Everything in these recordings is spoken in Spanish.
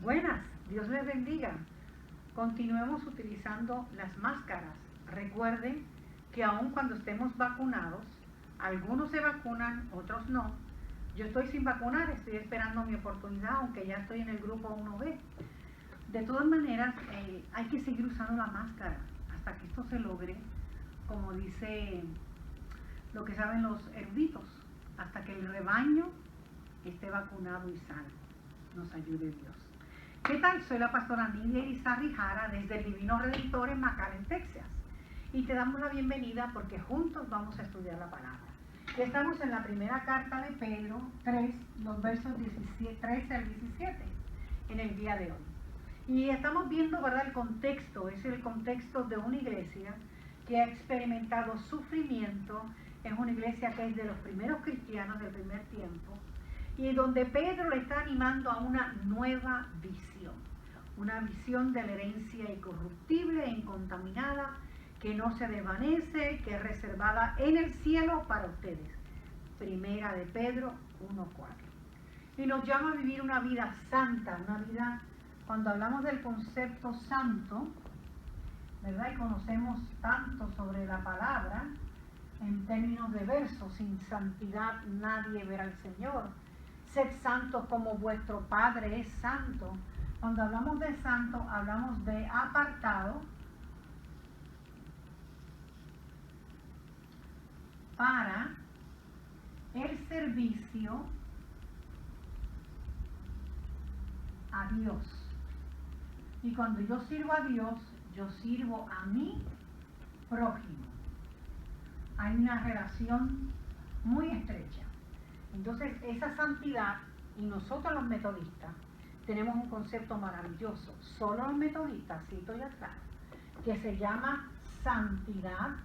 Buenas, Dios les bendiga. Continuemos utilizando las máscaras. Recuerden que aun cuando estemos vacunados, algunos se vacunan, otros no. Yo estoy sin vacunar, estoy esperando mi oportunidad, aunque ya estoy en el grupo 1B. De todas maneras, hay que seguir usando la máscara hasta que esto se logre, como dice lo que saben los eruditos, hasta que el rebaño esté vacunado y sano. Nos ayude Dios. ¿Qué tal? Soy la pastora Nidia Irizarry Jara desde el Divino Redentor en McAllen, Texas. Y te damos la bienvenida porque juntos vamos a estudiar la palabra. Y estamos en la primera carta de Pedro 3, los versos 13 al 17, en el día de hoy. Y estamos viendo, ¿verdad? El contexto, es el contexto de una iglesia que ha experimentado sufrimiento, es una iglesia que es de los primeros cristianos del primer tiempo, y donde Pedro le está animando a una nueva visión, una visión de la herencia incorruptible e incontaminada, que no se desvanece, que es reservada en el cielo para ustedes. Primera de Pedro 1:4. Y nos llama a vivir una vida santa, una vida, cuando hablamos del concepto santo, ¿verdad? Y conocemos tanto sobre la palabra, en términos de versos, sin santidad nadie verá al Señor. Sed santos como vuestro Padre es santo. Cuando hablamos de santo, hablamos de apartado para el servicio a Dios. Y cuando yo sirvo a Dios, yo sirvo a mi prójimo. Hay una relación muy estrecha. Entonces, esa santidad, y nosotros los metodistas tenemos un concepto maravilloso, solo los metodistas, cito ya atrás, que se llama santidad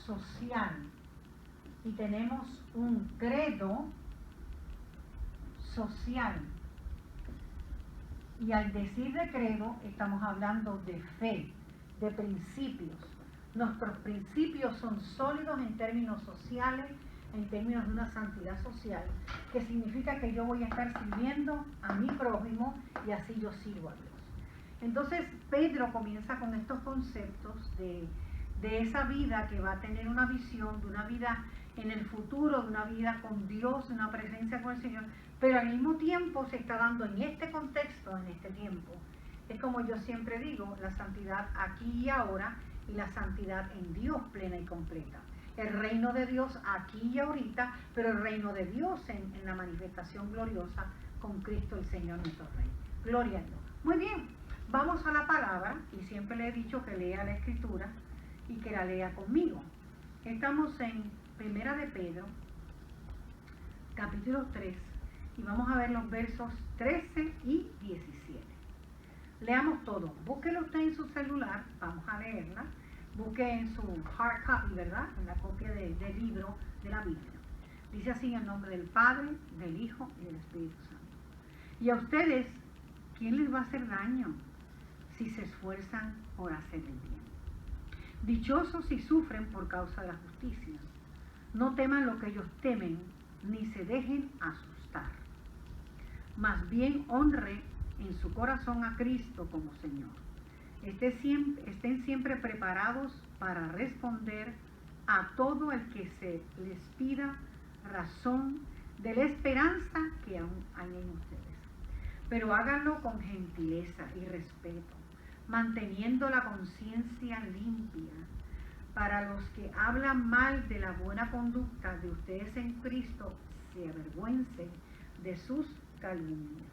social. Y tenemos un credo social. Y al decir de credo, estamos hablando de fe, de principios. Nuestros principios son sólidos en términos sociales, en términos de una santidad social, que significa que yo voy a estar sirviendo a mi prójimo y así yo sirvo a Dios. Entonces Pedro comienza con estos conceptos de esa vida que va a tener una visión, de una vida en el futuro, de una vida con Dios, de una presencia con el Señor, pero al mismo tiempo se está dando en este contexto, en este tiempo. Es como yo siempre digo, la santidad aquí y ahora, y la santidad en Dios plena y completa. El reino de Dios aquí y ahorita, pero el reino de Dios en la manifestación gloriosa con Cristo el Señor nuestro Rey. Gloria a Dios. Muy bien, vamos a la palabra, y siempre le he dicho que lea la Escritura y que la lea conmigo. Estamos en Primera de Pedro, capítulo 3, y vamos a ver los versos 13 y 17. Leamos todo. Búsquelo usted en su celular, vamos a leerla. Busque en su hard copy, ¿verdad? En la copia del libro de la Biblia. Dice así en el nombre del Padre, del Hijo y del Espíritu Santo. Y a ustedes, ¿quién les va a hacer daño si se esfuerzan por hacer el bien? Dichosos si sufren por causa de la justicia. No teman lo que ellos temen, ni se dejen asustar. Más bien honre en su corazón a Cristo como Señor. Estén siempre preparados para responder a todo el que se les pida razón de la esperanza que aún hay en ustedes. Pero háganlo con gentileza y respeto, manteniendo la conciencia limpia. Para los que hablan mal de la buena conducta de ustedes en Cristo, se avergüencen de sus calumnias.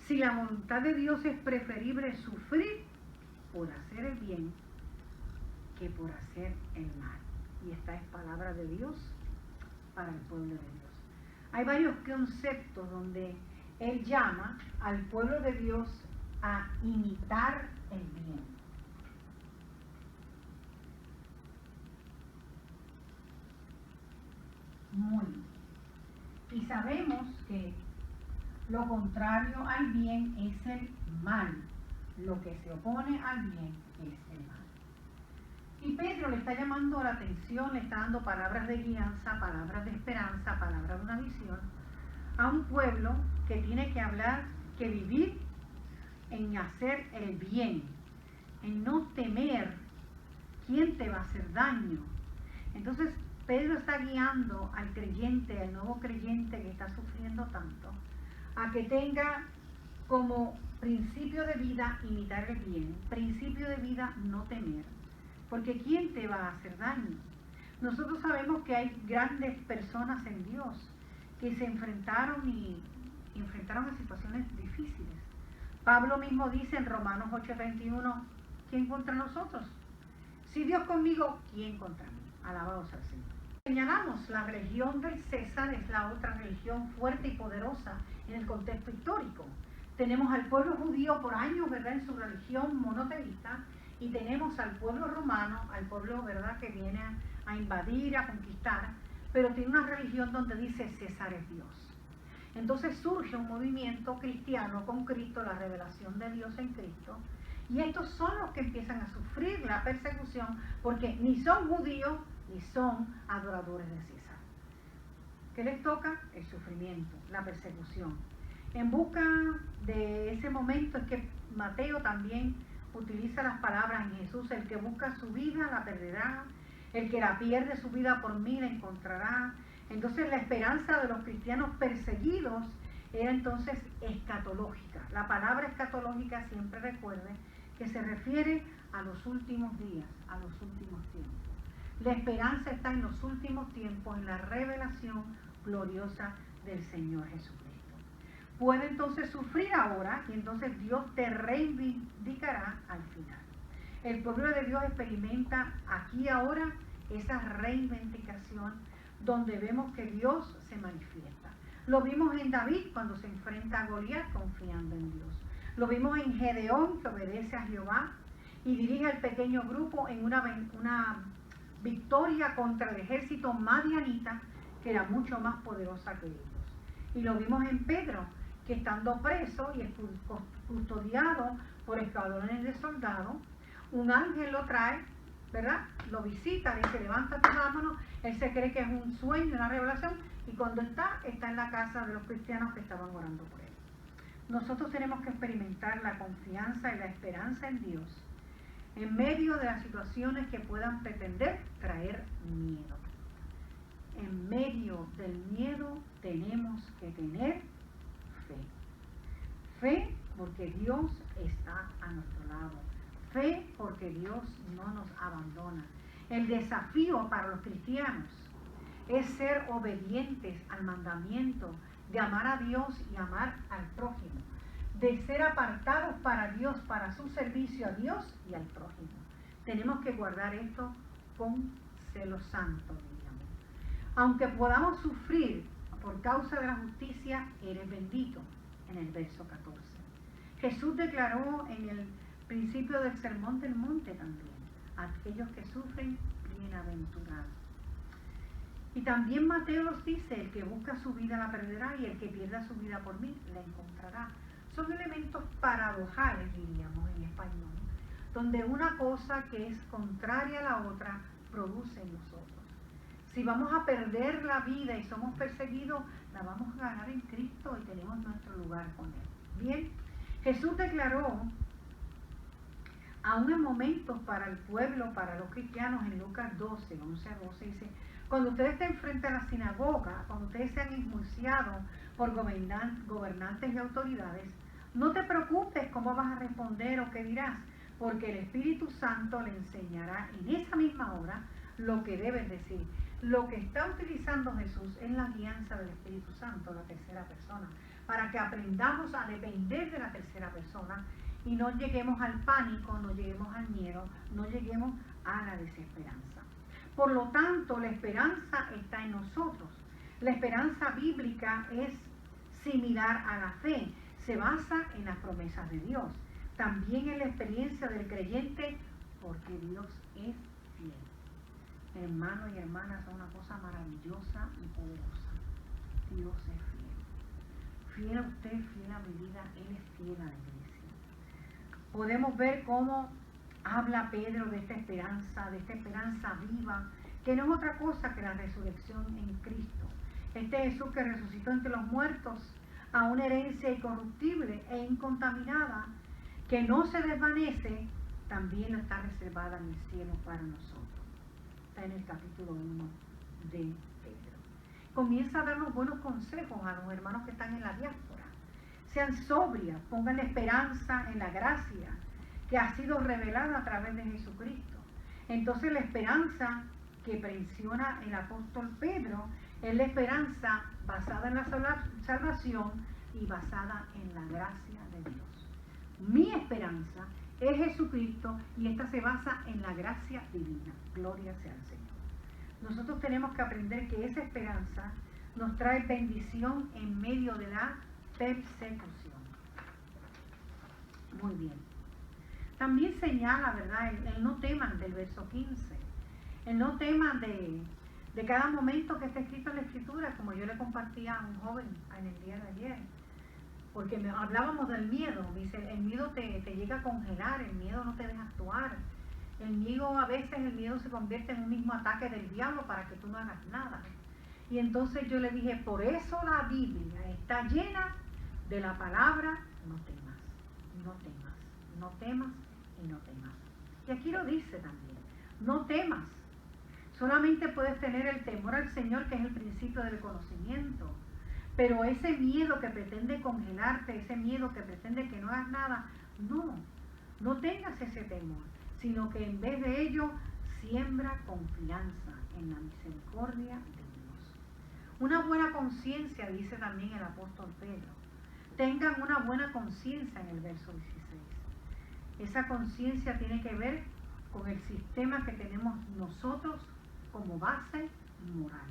Si la voluntad de Dios es preferible sufrir por hacer el bien que por hacer el mal. Y esta es palabra de Dios para el pueblo de Dios. Hay varios conceptos donde Él llama al pueblo de Dios a imitar el bien. Muy bien. Y sabemos que lo contrario al bien es el mal. Lo que se opone al bien es el mal. Y Pedro le está llamando la atención, le está dando palabras de guianza, palabras de esperanza, palabras de una visión a un pueblo que tiene que hablar, que vivir en hacer el bien, en no temer quién te va a hacer daño. Entonces Pedro está guiando al creyente, al nuevo creyente que está sufriendo tanto, a que tenga como principio de vida imitar el bien, principio de vida no temer, porque ¿quién te va a hacer daño? Nosotros sabemos que hay grandes personas en Dios que se enfrentaron a situaciones difíciles. Pablo mismo dice en Romanos 8:21, ¿quién contra nosotros? Si Dios conmigo, ¿quién contra mí? Alabados al Señor. Señalamos, la religión del César es la otra religión fuerte y poderosa en el contexto histórico. Tenemos al pueblo judío por años, ¿verdad?, en su religión monoteísta, y tenemos al pueblo romano, al pueblo, ¿verdad?, que viene a invadir, a conquistar, pero tiene una religión donde dice César es Dios. Entonces surge un movimiento cristiano con Cristo, la revelación de Dios en Cristo, y estos son los que empiezan a sufrir la persecución porque ni son judíos ni son adoradores de César. ¿Qué les toca? El sufrimiento, la persecución. En busca de ese momento es que Mateo también utiliza las palabras en Jesús: el que busca su vida la perderá, el que la pierde su vida por mí la encontrará. Entonces la esperanza de los cristianos perseguidos era entonces escatológica. La palabra escatológica, siempre recuerden, que se refiere a los últimos días, a los últimos tiempos. La esperanza está en los últimos tiempos, en la revelación gloriosa del Señor Jesucristo. Puede entonces sufrir ahora y entonces Dios te reivindicará al final. El pueblo de Dios experimenta aquí ahora esa reivindicación donde vemos que Dios se manifiesta. Lo vimos en David cuando se enfrenta a Goliat confiando en Dios. Lo vimos en Gedeón, que obedece a Jehová y dirige al pequeño grupo en una victoria contra el ejército madianita, que era mucho más poderosa que ellos. Y lo vimos en Pedro, que estando preso y custodiado por escuadrones de soldados, un ángel lo trae, ¿verdad? Lo visita, le dice, levántate, vámonos. Él se cree que es un sueño, una revelación, y cuando está en la casa de los cristianos que estaban orando por él. Nosotros tenemos que experimentar la confianza y la esperanza en Dios en medio de las situaciones que puedan pretender traer miedo. En medio del miedo tenemos que tener fe. Fe porque Dios está a nuestro lado. Fe porque Dios no nos abandona. El desafío para los cristianos es ser obedientes al mandamiento de amar a Dios y amar al prójimo, de ser apartados para Dios, para su servicio a Dios y al prójimo. Tenemos que guardar esto con celo santo, digamos. Aunque podamos sufrir por causa de la justicia, eres bendito, en el verso 14. Jesús declaró en el principio del Sermón del Monte también: aquellos que sufren, bienaventurados. Y también Mateo nos dice: el que busca su vida la perderá, y el que pierda su vida por mí la encontrará. Son elementos paradojales, diríamos en español, donde una cosa que es contraria a la otra produce en nosotros. Si vamos a perder la vida y somos perseguidos, la vamos a ganar en Cristo y tenemos nuestro lugar con Él. Bien, Jesús declaró, aún en momentos para el pueblo, para los cristianos, en Lucas 12, 11 a 12, dice: cuando ustedes estén frente a la sinagoga, cuando ustedes sean enjuiciados por gobernantes y autoridades, no te preocupes cómo vas a responder o qué dirás, porque el Espíritu Santo le enseñará en esa misma hora lo que debes decir. Lo que está utilizando Jesús es la guianza del Espíritu Santo, la tercera persona, para que aprendamos a depender de la tercera persona y no lleguemos al pánico, no lleguemos al miedo, no lleguemos a la desesperanza. Por lo tanto, la esperanza está en nosotros. La esperanza bíblica es similar a la fe, se basa en las promesas de Dios, también en la experiencia del creyente, porque Dios es fiel. Hermanos y hermanas, es una cosa maravillosa y poderosa. Dios es fiel. Fiel a usted, fiel a mi vida, Él es fiel a la iglesia. Podemos ver cómo habla Pedro de esta esperanza viva, que no es otra cosa que la resurrección en Cristo. Este Jesús que resucitó entre los muertos a una herencia incorruptible e incontaminada, que no se desvanece, también está reservada en el cielo para nosotros. Está en el capítulo 1 de Pedro. Comienza a darnos buenos consejos a los hermanos que están en la diáspora. Sean sobrias, pongan la esperanza en la gracia que ha sido revelada a través de Jesucristo. Entonces la esperanza que menciona el apóstol Pedro es la esperanza basada en la salvación y basada en la gracia de Dios. Mi esperanza es Jesucristo y esta se basa en la gracia divina. Gloria sea al Señor. Nosotros tenemos que aprender que esa esperanza nos trae bendición en medio de la persecución. Muy bien. También señala, ¿verdad? El no teman del verso 15. El no teman de cada momento que está escrito en la Escritura, como yo le compartía a un joven en el día de ayer. Porque hablábamos del miedo. Dice, el miedo te llega a congelar, el miedo no te deja actuar. El miedo, a veces el miedo se convierte en un mismo ataque del diablo para que tú no hagas nada. Y entonces yo le dije, por eso la Biblia está llena de la palabra no temas, no temas, no temas y no temas. Y aquí lo dice también, no temas. Solamente puedes tener el temor al Señor, que es el principio del conocimiento. Pero ese miedo que pretende congelarte, ese miedo que pretende que no hagas nada, no tengas ese temor, sino que en vez de ello, siembra confianza en la misericordia de Dios. Una buena conciencia, dice también el apóstol Pedro. Tengan una buena conciencia en el verso 16. Esa conciencia tiene que ver con el sistema que tenemos nosotros como base moral.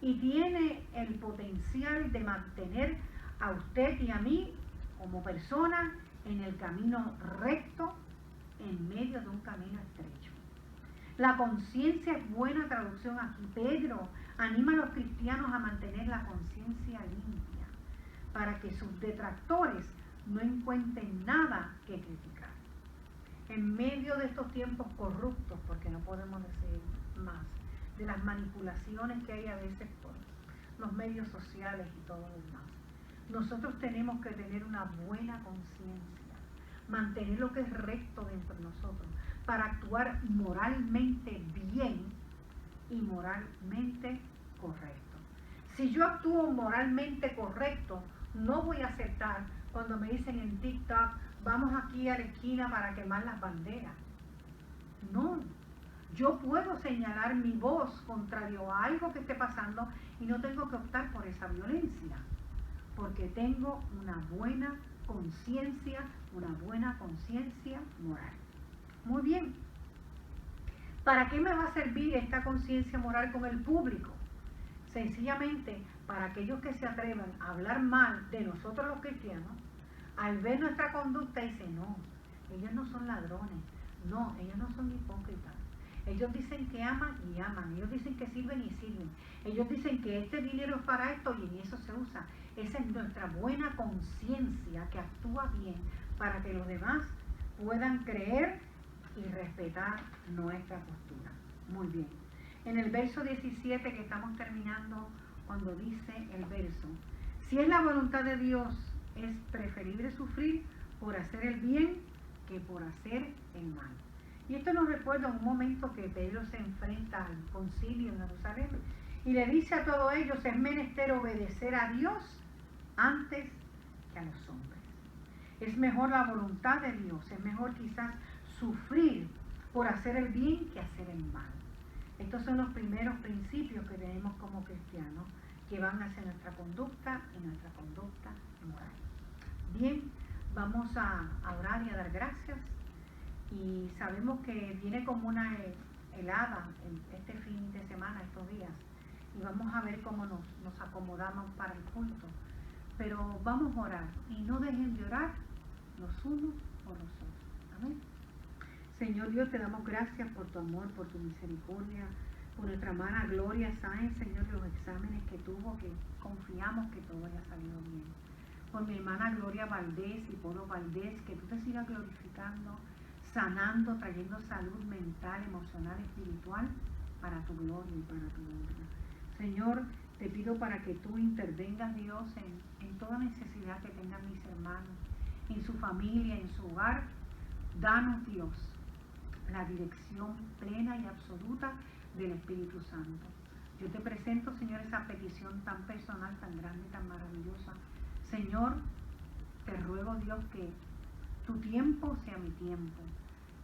Y tiene el potencial de mantener a usted y a mí como persona en el camino recto en medio de un camino estrecho. La conciencia es buena traducción aquí. Pedro anima a los cristianos a mantener la conciencia limpia para que sus detractores no encuentren nada que criticar. En medio de estos tiempos corruptos, porque no podemos decir más, de las manipulaciones que hay a veces por los medios sociales y todo lo demás, nosotros tenemos que tener una buena conciencia, mantener lo que es recto dentro de nosotros, para actuar moralmente bien y moralmente correcto. Si yo actúo moralmente correcto, no voy a aceptar cuando me dicen en TikTok, vamos aquí a la esquina para quemar las banderas. No. Yo puedo señalar mi voz contrario a algo que esté pasando y no tengo que optar por esa violencia, porque tengo una buena conciencia moral. Muy bien. ¿Para qué me va a servir esta conciencia moral con el público? Sencillamente para aquellos que se atrevan a hablar mal de nosotros los cristianos, al ver nuestra conducta dicen, no, ellos no son ladrones, no, ellos no son hipócritas. Ellos dicen que aman y aman, ellos dicen que sirven y sirven, ellos dicen que este dinero es para esto y en eso se usa. Esa es nuestra buena conciencia que actúa bien para que los demás puedan creer y respetar nuestra postura. Muy bien. En el verso 17 que estamos terminando, cuando dice el verso, si es la voluntad de Dios, es preferible sufrir por hacer el bien que por hacer el mal. Y esto nos recuerda un momento que Pedro se enfrenta al concilio en Jerusalén y le dice a todos ellos, es menester obedecer a Dios antes que a los hombres. Es mejor la voluntad de Dios, es mejor quizás sufrir por hacer el bien que hacer el mal. Estos son los primeros principios que tenemos como cristianos que van hacia nuestra conducta y nuestra conducta moral. Bien, vamos a orar y a dar gracias. Y sabemos que viene como una helada este fin de semana, estos días, y vamos a ver cómo nos acomodamos para el culto. Pero vamos a orar y no dejen de orar los unos por los otros. Amén. Señor Dios, te damos gracias por tu amor, por tu misericordia, por nuestra hermana Gloria Sáenz, Señor, los exámenes que tuvo, que confiamos que todo haya salido bien. Por mi hermana Gloria Valdés y Polo Valdés, que tú te sigas glorificando, sanando, trayendo salud mental, emocional, espiritual, para tu gloria y para tu honra. Señor, Te pido para que tú intervengas, Dios, en toda necesidad que tengan mis hermanos, en su familia, en su hogar. Danos, Dios, la dirección plena y absoluta del Espíritu Santo. Yo te presento, Señor, esa petición tan personal, tan grande, tan maravillosa. Señor, te ruego, Dios, que tu tiempo sea mi tiempo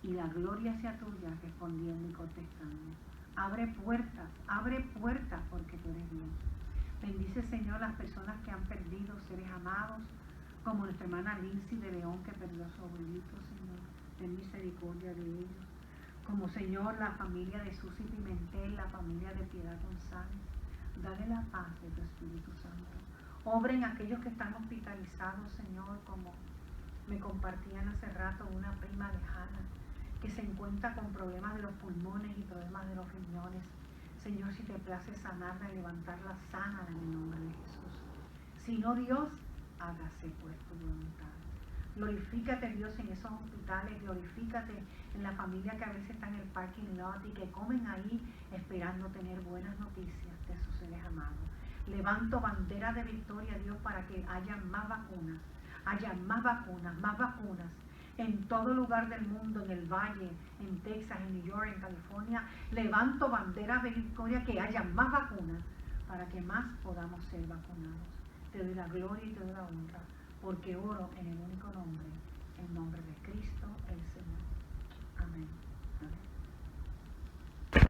y la gloria sea tuya, respondiendo y contestando. Abre puertas porque tú eres Dios. Bendice, Señor, las personas que han perdido seres amados, como nuestra hermana Lindsay de León, que perdió a su abuelito, Señor. Ten misericordia de ellos. Como, Señor, la familia de Susi Pimentel, la familia de Piedad González. Dale la paz de tu Espíritu Santo. Obren aquellos que están hospitalizados, Señor, como me compartían hace rato una prima lejana que se encuentra con problemas de los pulmones y problemas de los riñones. Señor, si te place sanarla y levantarla, sánala en el nombre de Jesús. Si no, Dios, hágase pues tu voluntad. Glorifícate, Dios, en esos hospitales, glorifícate en la familia que a veces está en el parking lot y que comen ahí esperando tener buenas noticias de sus seres amados. Levanto bandera de victoria, Dios, para que haya más vacunas, más vacunas en todo lugar del mundo, en el Valle, en Texas, en New York, en California. Levanto bandera de victoria, que haya más vacunas para que más podamos ser vacunados. Te doy la gloria y te doy la honra, porque oro en el único nombre, el nombre de Cristo el Señor. Amén.